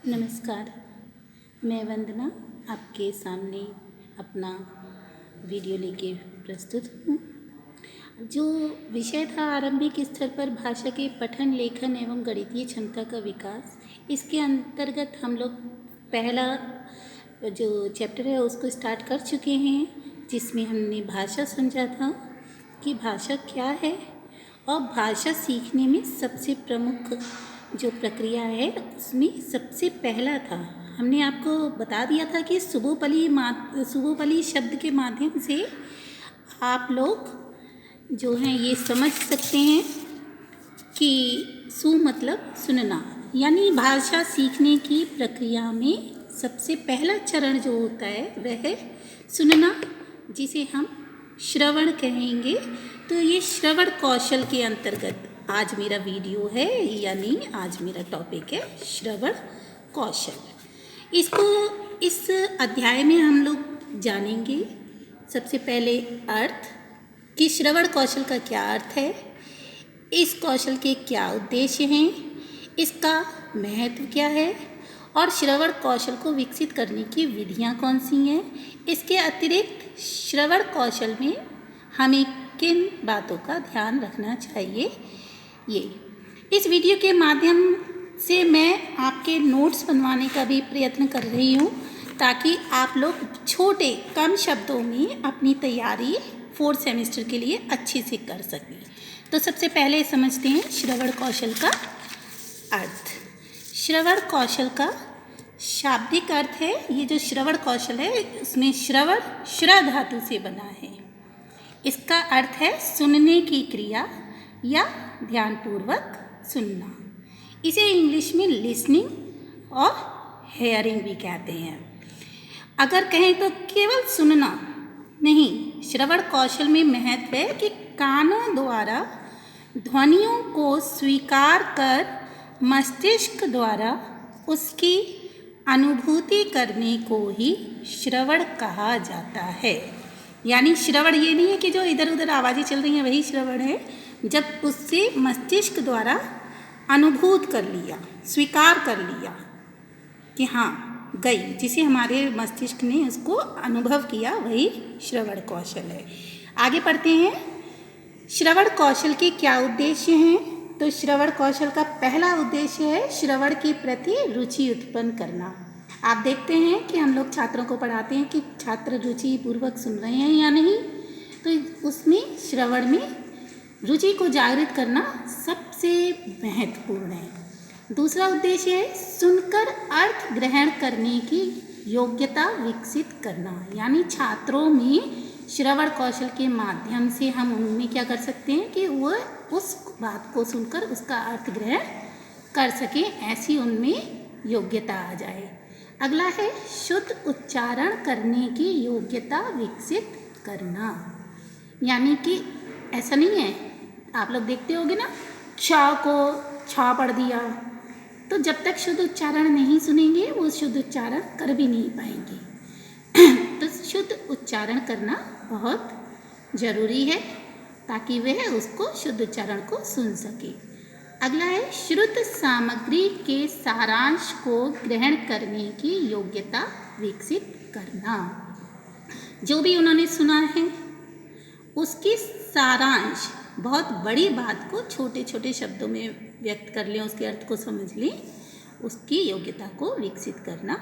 नमस्कार, मैं वंदना आपके सामने अपना वीडियो लेके प्रस्तुत हूँ। जो विषय था आरंभिक स्तर पर भाषा के पठन, लेखन एवं गणितीय क्षमता का विकास, इसके अंतर्गत हम लोग पहला जो चैप्टर है उसको स्टार्ट कर चुके हैं, जिसमें हमने भाषा समझा था कि भाषा क्या है और भाषा सीखने में सबसे प्रमुख जो प्रक्रिया है उसमें सबसे पहला था, हमने आपको बता दिया था कि सुबोपली शब्द के माध्यम से आप लोग जो हैं ये समझ सकते हैं कि सु मतलब सुनना, यानी भाषा सीखने की प्रक्रिया में सबसे पहला चरण जो होता है वह है सुनना, जिसे हम श्रवण कहेंगे। तो ये श्रवण कौशल के अंतर्गत आज मेरा वीडियो है, यानी आज मेरा टॉपिक है श्रवण कौशल। इसको इस अध्याय में हम लोग जानेंगे सबसे पहले अर्थ कि श्रवण कौशल का क्या अर्थ है, इस कौशल के क्या उद्देश्य हैं, इसका महत्व क्या है और श्रवण कौशल को विकसित करने की विधियां कौन सी हैं। इसके अतिरिक्त श्रवण कौशल में हमें किन बातों का ध्यान रखना चाहिए, ये इस वीडियो के माध्यम से मैं आपके नोट्स बनवाने का भी प्रयत्न कर रही हूँ, ताकि आप लोग छोटे कम शब्दों में अपनी तैयारी 4th सेमेस्टर के लिए अच्छे से कर सकें। तो सबसे पहले समझते हैं श्रवण कौशल का अर्थ। श्रवण कौशल का शाब्दिक अर्थ है, ये जो श्रवण कौशल है उसमें श्रवण श्र धातु से बना है। इसका अर्थ है सुनने की क्रिया या ध्यानपूर्वक सुनना। इसे इंग्लिश में लिसनिंग और हेयरिंग भी कहते हैं। अगर कहें तो केवल सुनना नहीं, श्रवण कौशल में महत्व है कि कानों द्वारा ध्वनियों को स्वीकार कर मस्तिष्क द्वारा उसकी अनुभूति करने को ही श्रवण कहा जाता है। यानी श्रवण ये नहीं है कि जो इधर उधर आवाज़ें चल रही हैं वही श्रवण है, जब उससे मस्तिष्क द्वारा अनुभूत कर लिया, स्वीकार कर लिया कि हाँ गई, जिसे हमारे मस्तिष्क ने उसको अनुभव किया, वही श्रवण कौशल है। आगे पढ़ते हैं, श्रवण कौशल के क्या उद्देश्य हैं। तो श्रवण कौशल का पहला उद्देश्य है श्रवण के प्रति रुचि उत्पन्न करना। आप देखते हैं कि हम लोग छात्रों को पढ़ाते हैं कि छात्र रुचि पूर्वक सुन रहे हैं या नहीं, तो उसमें श्रवण में रुचि को जागृत करना सबसे महत्वपूर्ण है। दूसरा उद्देश्य है सुनकर अर्थ ग्रहण करने की योग्यता विकसित करना, यानी छात्रों में श्रवण कौशल के माध्यम से हम उनमें क्या कर सकते हैं कि वह उस बात को सुनकर उसका अर्थ ग्रहण कर सकें, ऐसी उनमें योग्यता आ जाए। अगला है शुद्ध उच्चारण करने की योग्यता विकसित करना, यानी कि ऐसा नहीं है, आप लोग देखते होंगे ना, छा को छा पढ़ दिया, तो जब तक शुद्ध उच्चारण नहीं सुनेंगे वो शुद्ध उच्चारण कर भी नहीं पाएंगे। तो शुद्ध उच्चारण करना बहुत ज़रूरी है ताकि वह उसको शुद्ध उच्चारण को सुन सके। अगला है श्रुत सामग्री के सारांश को ग्रहण करने की योग्यता विकसित करना। जो भी उन्होंने सुना है उसकी सारांश, बहुत बड़ी बात को छोटे छोटे शब्दों में व्यक्त कर लें, उसके अर्थ को समझ लें, उसकी योग्यता को विकसित करना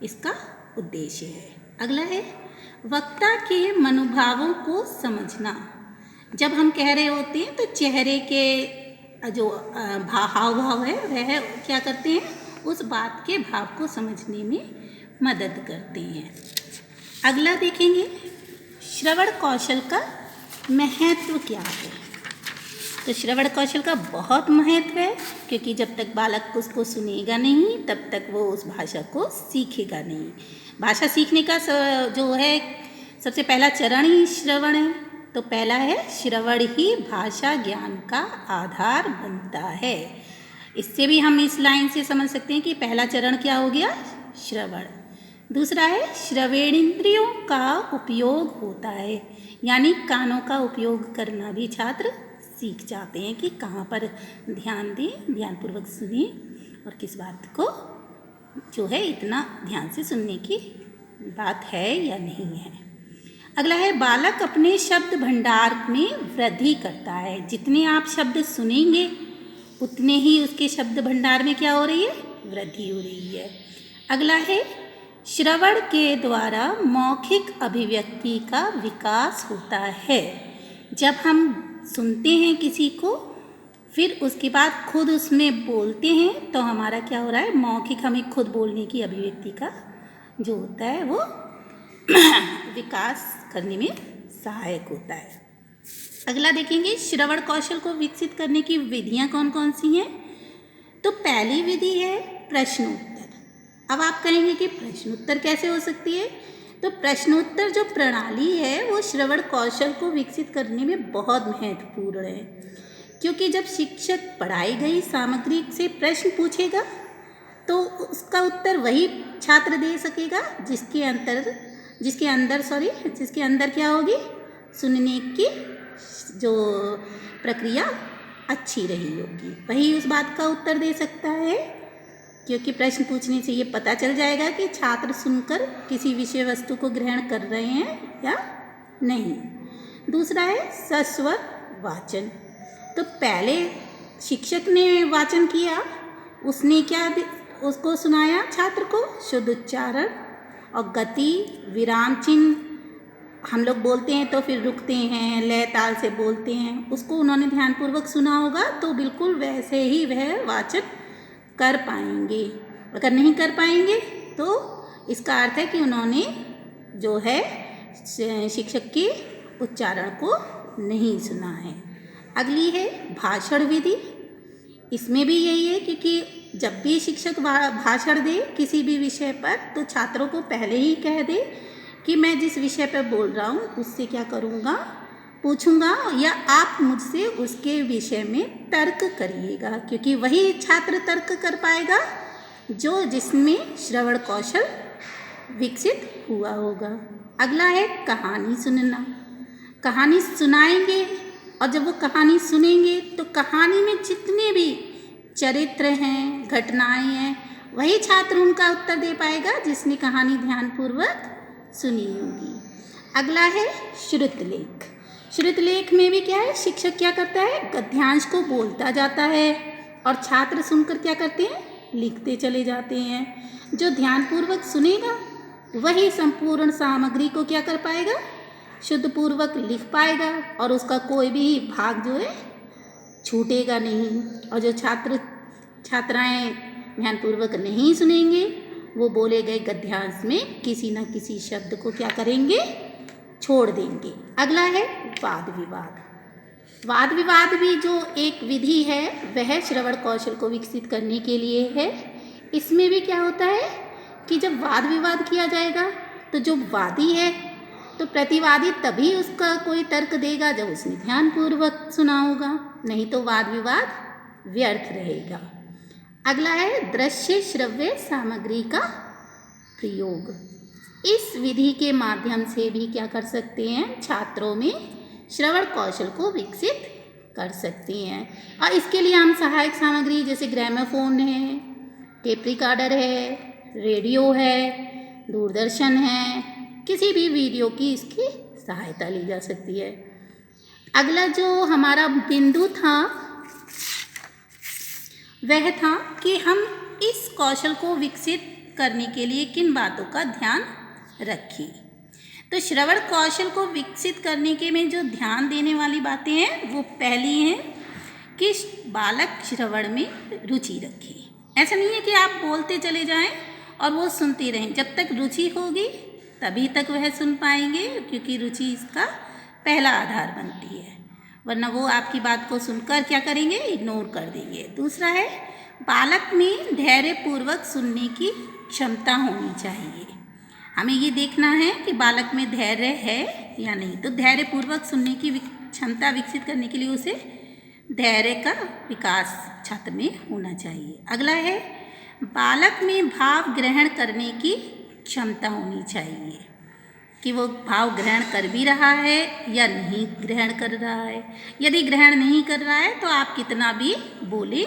इसका उद्देश्य है। अगला है वक्ता के मनोभावों को समझना। जब हम कह रहे होते हैं तो चेहरे के जो हाव भाव है वह क्या करते हैं, उस बात के भाव को समझने में मदद करते हैं। अगला देखेंगे श्रवण कौशल का महत्व क्या है। तो श्रवण कौशल का बहुत महत्व है, क्योंकि जब तक बालक उसको सुनेगा नहीं तब तक वो उस भाषा को सीखेगा नहीं। भाषा सीखने का जो है सबसे पहला चरण ही श्रवण है। तो पहला है श्रवण ही भाषा ज्ञान का आधार बनता है। इससे भी हम इस लाइन से समझ सकते हैं कि पहला चरण क्या हो गया, श्रवण। दूसरा है श्रवणेंद्रियों का उपयोग होता है, यानी कानों का उपयोग करना भी छात्र सीख जाते हैं कि कहाँ पर ध्यान दें, ध्यानपूर्वक सुनें और किस बात को जो है इतना ध्यान से सुनने की बात है या नहीं है। अगला है बालक अपने शब्द भंडार में वृद्धि करता है। जितने आप शब्द सुनेंगे उतने ही उसके शब्द भंडार में क्या हो रही है, वृद्धि हो रही है। अगला है श्रवण के द्वारा मौखिक अभिव्यक्ति का विकास होता है। जब हम सुनते हैं किसी को फिर उसके बाद खुद उसमें बोलते हैं तो हमारा क्या हो रहा है, मौखिक हमें खुद बोलने की अभिव्यक्ति का जो होता है वो विकास करने में सहायक होता है। अगला देखेंगे श्रवण कौशल को विकसित करने की विधियां कौन कौन सी हैं। तो पहली विधि है प्रश्नोत्तर। अब आप कहेंगे कि प्रश्नोत्तर कैसे हो सकती है। तो प्रश्नोत्तर जो प्रणाली है वो श्रवण कौशल को विकसित करने में बहुत महत्वपूर्ण है, क्योंकि जब शिक्षक पढ़ाई गई सामग्री से प्रश्न पूछेगा तो उसका उत्तर वही छात्र दे सकेगा जिसके अंदर क्या होगी, सुनने की जो प्रक्रिया अच्छी रही होगी, वही उस बात का उत्तर दे सकता है। क्योंकि प्रश्न पूछने से ये पता चल जाएगा कि छात्र सुनकर किसी विषय वस्तु को ग्रहण कर रहे हैं या नहीं। दूसरा है सस्वर वाचन। तो पहले शिक्षक ने वाचन किया, उसने उसको सुनाया छात्र को शुद्ध उच्चारण और गति, विराम चिन्ह, हम लोग बोलते हैं तो फिर रुकते हैं, लय ताल से बोलते हैं, उसको उन्होंने ध्यानपूर्वक सुना होगा तो बिल्कुल वैसे ही वह वाचन कर पाएंगे। अगर नहीं कर पाएंगे तो इसका अर्थ है कि उन्होंने जो है शिक्षक के उच्चारण को नहीं सुना है। अगली है भाषण विधि। इसमें भी यही है, क्योंकि जब भी शिक्षक भाषण दे किसी भी विषय पर तो छात्रों को पहले ही कह दे कि मैं जिस विषय पर बोल रहा हूँ उससे क्या करूँगा, पूछूंगा या आप मुझसे उसके विषय में तर्क करिएगा, क्योंकि वही छात्र तर्क कर पाएगा जिसमें श्रवण कौशल विकसित हुआ होगा। अगला है कहानी सुनना। कहानी सुनाएंगे और जब वो कहानी सुनेंगे तो कहानी में जितने भी चरित्र हैं, घटनाएं हैं, वही छात्र उनका उत्तर दे पाएगा जिसने कहानी ध्यानपूर्वक सुनी होगी। अगला है श्रुतलेख। श्रुतलेख में भी क्या है, शिक्षक क्या करता है, गद्यांश को बोलता जाता है और छात्र सुनकर क्या करते हैं, लिखते चले जाते हैं। जो ध्यानपूर्वक सुनेगा वही संपूर्ण सामग्री को क्या कर पाएगा, शुद्धपूर्वक लिख पाएगा और उसका कोई भी भाग जो है छूटेगा नहीं। और जो छात्राएं ध्यानपूर्वक नहीं सुनेंगे वो बोले गए गद्यांश में किसी न किसी शब्द को क्या करेंगे, छोड़ देंगे। अगला है वाद विवाद। वाद विवाद भी जो एक विधि है वह श्रवण कौशल को विकसित करने के लिए है। इसमें भी क्या होता है कि जब वाद विवाद किया जाएगा तो जो वादी है तो प्रतिवादी तभी उसका कोई तर्क देगा जब उसने ध्यानपूर्वक सुना होगा, नहीं तो वाद विवाद व्यर्थ रहेगा। अगला है दृश्य श्रव्य सामग्री का प्रयोग। इस विधि के माध्यम से भी क्या कर सकते हैं, छात्रों में श्रवण कौशल को विकसित कर सकते हैं। और इसके लिए हम सहायक सामग्री जैसे ग्रामोफोन है, टेप रिकॉर्डर है, रेडियो है, दूरदर्शन है, किसी भी वीडियो की इसकी सहायता ली जा सकती है। अगला जो हमारा बिंदु था वह था कि हम इस कौशल को विकसित करने के लिए किन बातों का ध्यान रखें। तो श्रवण कौशल को विकसित करने के में जो ध्यान देने वाली बातें हैं वो पहली हैं कि बालक श्रवण में रुचि रखे। ऐसा नहीं है कि आप बोलते चले जाएं और वो सुनते रहें, जब तक रुचि होगी तभी तक वह सुन पाएंगे, क्योंकि रुचि इसका पहला आधार बनती है, वरना वो आपकी बात को सुनकर क्या करेंगे, इग्नोर कर देंगे। दूसरा है बालक में धैर्यपूर्वक सुनने की क्षमता होनी चाहिए। हमें ये देखना है कि बालक में धैर्य है या नहीं। तो धैर्यपूर्वक सुनने की क्षमता विकसित करने के लिए उसे धैर्य का विकास छात्र में होना चाहिए। अगला है बालक में भाव ग्रहण करने की क्षमता होनी चाहिए कि वो भाव ग्रहण कर भी रहा है या नहीं ग्रहण कर रहा है। यदि ग्रहण नहीं कर रहा है तो आप कितना भी बोले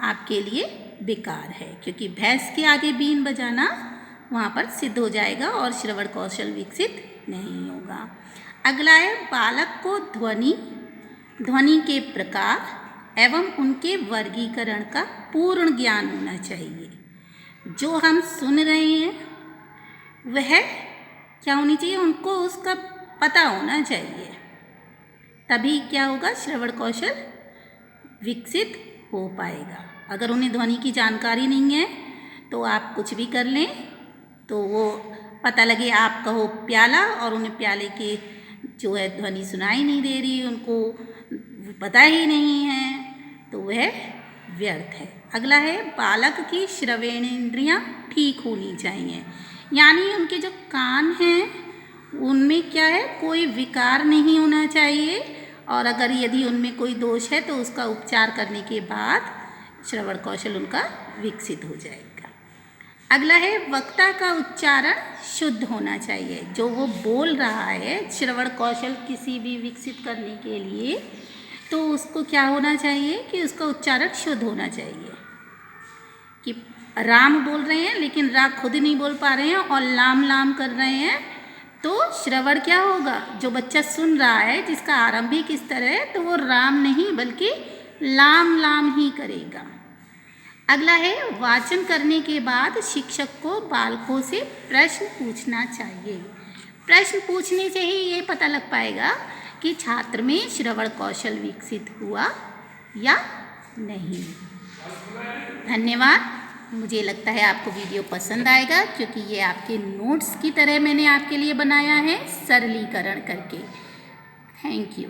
आपके लिए बेकार है, क्योंकि भैंस के आगे बीन बजाना वहाँ पर सिद्ध हो जाएगा और श्रवण कौशल विकसित नहीं होगा। अगला है बालक को ध्वनि के प्रकार एवं उनके वर्गीकरण का पूर्ण ज्ञान होना चाहिए। जो हम सुन रहे हैं वह क्या होनी चाहिए, उनको उसका पता होना चाहिए, तभी क्या होगा, श्रवण कौशल विकसित हो पाएगा। अगर उन्हें ध्वनि की जानकारी नहीं है तो आप कुछ भी कर लें तो वो पता लगे आप कहो प्याला और उन्हें प्याले के जो है ध्वनि सुनाई नहीं दे रही, उनको पता ही नहीं है, तो वह व्यर्थ है। अगला है बालक की श्रवणेंद्रियां ठीक होनी चाहिए, यानी उनके जो कान हैं उनमें क्या है, कोई विकार नहीं होना चाहिए, और अगर यदि उनमें कोई दोष है तो उसका उपचार करने के बाद श्रवण कौशल उनका विकसित हो जाएगा। अगला है वक्ता का उच्चारण शुद्ध होना चाहिए। जो वो बोल रहा है, श्रवण कौशल किसी भी विकसित करने के लिए तो उसको क्या होना चाहिए कि उसका उच्चारण शुद्ध होना चाहिए। कि राम बोल रहे हैं लेकिन रा खुद नहीं बोल पा रहे हैं और लाम लाम कर रहे हैं, तो श्रवण क्या होगा, जो बच्चा सुन रहा है जिसका आरंभिक स्तर है तो वो राम नहीं बल्कि लाम लाम ही करेगा। अगला है वाचन करने के बाद शिक्षक को बालकों से प्रश्न पूछना चाहिए। प्रश्न पूछने से ही ये पता लग पाएगा कि छात्र में श्रवण कौशल विकसित हुआ या नहीं। धन्यवाद। मुझे लगता है आपको वीडियो पसंद आएगा, क्योंकि ये आपके नोट्स की तरह मैंने आपके लिए बनाया है सरलीकरण करके। Thank you.